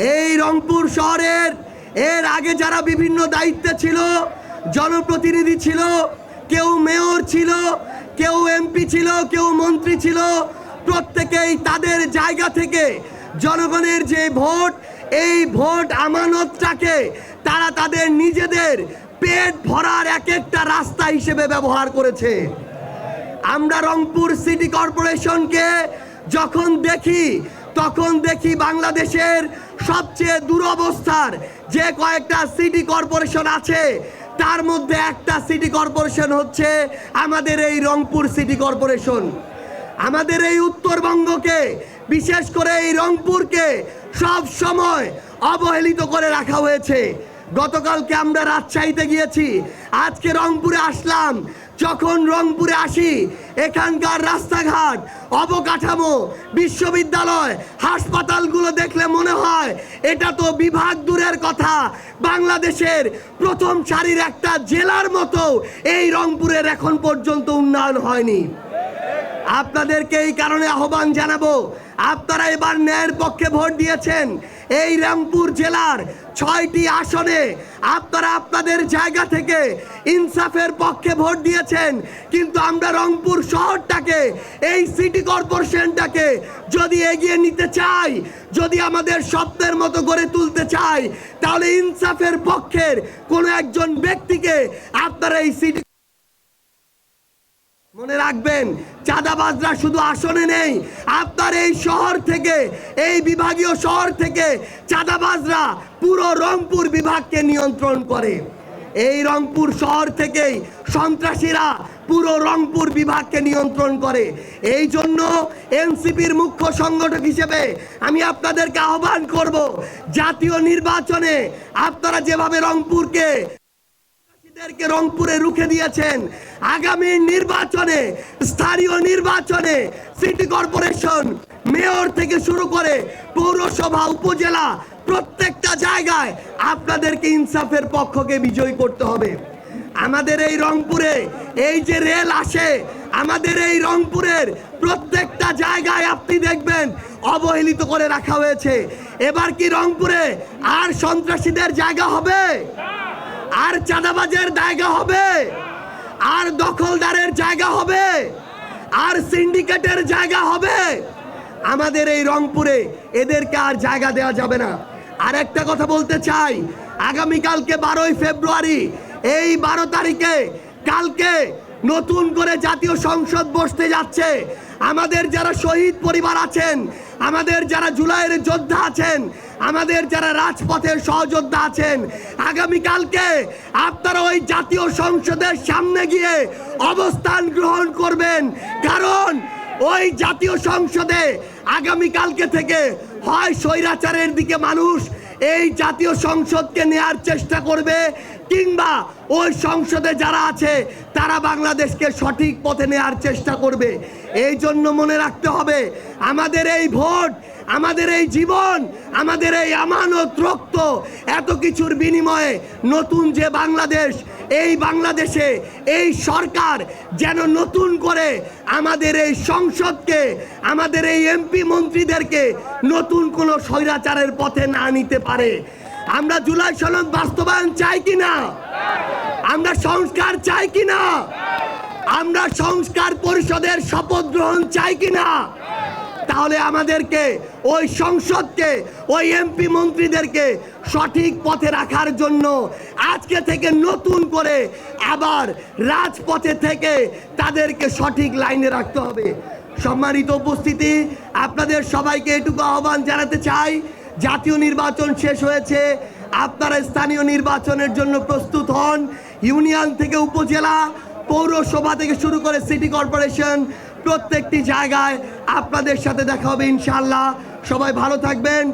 এই রংপুর শহরের এর আগে যারা বিভিন্ন দায়িত্বে ছিল, জনপ্রতিনিধি ছিল, কেউ মেয়র ছিল, কেউ এমপি ছিল, কেউ মন্ত্রী ছিল, প্রত্যেকেই তাদের জায়গা থেকে জনগণের যে ভোট, এই ভোট আমানতটাকে তারা তাদের নিজেদের পেট ভরার এক একটা রাস্তা হিসেবে ব্যবহার করেছে। আমরা রংপুর সিটি কর্পোরেশনকে যখন দেখি, তখন দেখি বাংলাদেশের সবচেয়ে দুরবস্থার যে কয়েকটা সিটি কর্পোরেশন আছে, তার মধ্যে একটা সিটি কর্পোরেশন হচ্ছে আমাদের এই রংপুর সিটি কর্পোরেশন। আমাদের এই উত্তরবঙ্গকে, বিশেষ করে এই রংপুরকে সব সময় অবহেলিত করে রাখা হয়েছে। গতকালকে আমরা রাজশাহীতে গিয়েছি, আজকে রংপুরে আসলাম। যখন রংপুরে আসি, এখানকার রাস্তাঘাট, অবকাঠামো, বিশ্ববিদ্যালয়, হাসপাতালগুলো দেখলে মনে হয় এটা তো বিভাগ দূরের কথা, বাংলাদেশের প্রথম সারির একটা জেলার মতো এই রংপুরের এখন পর্যন্ত উন্নয়ন হয়নি। আপনাদেরকে এই কারণে আহ্বান জানাবো, আপনারা এবার ন্যায়ের পক্ষে ভোট দিয়েছেন। এই রংপুর জেলার 6টি আসনে আপনারা আপনাদের জায়গা থেকে ইনসাফের পক্ষে ভোট দিয়েছেন, কিন্তু আমরা রংপুর শহরটাকে, এই সিটি কর্পোরেশনটাকে যদি এগিয়ে নিতে চাই, যদি আমাদের স্বপ্নের মতো গড়ে তুলতে চাই, তাহলে ইনসাফের পক্ষের কোনো একজন ব্যক্তিকে আপনারা এই সিটি, মনে রাখবেন, চাঁদাবাজরা শুধু আসনে নেই, আপনার এই শহর থেকে, এই বিভাগীয় শহর থেকে চাঁদাবাজরা পুরো রংপুর বিভাগকে নিয়ন্ত্রণ করে। এই রংপুর শহর থেকেই সন্ত্রাসীরা পুরো রংপুর বিভাগকে নিয়ন্ত্রণ করে। এই জন্য এনসিপির মুখ্য সংগঠক হিসেবে আমি আপনাদেরকে আহ্বান করব, জাতীয় নির্বাচনে আপনারা যেভাবে রংপুরে রুখে দিয়েছেন, আগামী নির্বাচনে, স্থানীয় নির্বাচনে সিটি কর্পোরেশন, মেয়র থেকে শুরু করে পৌরসভা, উপজেলা, প্রত্যেকটা জায়গায় আপনাদেরকে ইনসাফের পক্ষকে বিজয়ী করতে হবে। আমাদের এই রংপুরে এই যে রেল আসে, আমাদের এই রংপুরের প্রত্যেকটা জায়গায় আপনি দেখবেন অবহেলিত করে রাখা হয়েছে। এবার কি রংপুরে আর সন্ত্রাসীদের জায়গা হবে? আর চাঁদাবাজের জায়গা হবে? আর দখলদারের জায়গা হবে? আর সিন্ডিকেটের জায়গা হবে? আমাদের এই রংপুরে এদেরকে আর জায়গা দেওয়া যাবে না। আর একটা কথা বলতে চাই, আগামীকালকে 12ই ফেব্রুয়ারি, এই 12 তারিখে, কালকে নতুন করে জাতীয় সংসদ বসতে যাচ্ছে। আমাদের যারা শহীদ পরিবার আছেন, আমাদের যারা জুলাইয়ের যোদ্ধা আছেন, আমাদের যারা রাজপথের সহযোদ্ধা আছেন, আগামীকালকে আপনারা ওই জাতীয় সংসদের সামনে গিয়ে অবস্থান গ্রহণ করবেন। কারণ ওই জাতীয় সংসদে আগামীকালকে থেকে হয় স্বৈরাচারের দিকে মানুষ এই জাতীয় সংসদকে নেয়ার চেষ্টা করবে, কিংবা ওই সংসদে যারা আছে তারা বাংলাদেশকে সঠিক পথে নেয়ার চেষ্টা করবে। এই জন্য মনে রাখতে হবে, আমাদের এই ভোট, আমাদের এই জীবন, আমাদের এই আমানত, রক্ত, এত কিছুর বিনিময়ে নতুন যে বাংলাদেশ, এই বাংলাদেশে এই সরকার যেন নতুন করে আমাদের এই সংসদকে, আমাদের এই এমপি মন্ত্রীদেরকে নতুন কোনো স্বৈরাচারের পথে না নিতে পারে। আমরা জুলাই সনদ বাস্তবায়ন চাই কিনা? আমরা সংস্কার চাই কিনা? আমরা সংস্কার পরিষদের শপথ গ্রহণ চাই কিনা? তাহলে আমাদেরকে ওই সংসদকে, ওই এমপি মন্ত্রীদেরকে সঠিক পথে রাখার জন্য আজকে থেকে নতুন করে আবার রাজপথে থেকে তাদেরকে সঠিক লাইনে রাখতে হবে। সম্মানিত উপস্থিতি, আপনাদের সবাইকে এটুকু আহ্বান জানাতে চাই, জাতীয় নির্বাচন শেষ হয়েছে, আপনারা স্থানীয় নির্বাচনের জন্য প্রস্তুত হন। ইউনিয়ন থেকে উপজেলা, পৌরসভা থেকে শুরু করে সিটি কর্পোরেশন, প্রত্যেকটি জায়গায় আপনাদের সাথে দেখা হবে ইনশাআল্লাহ। সবাই ভালো থাকবেন।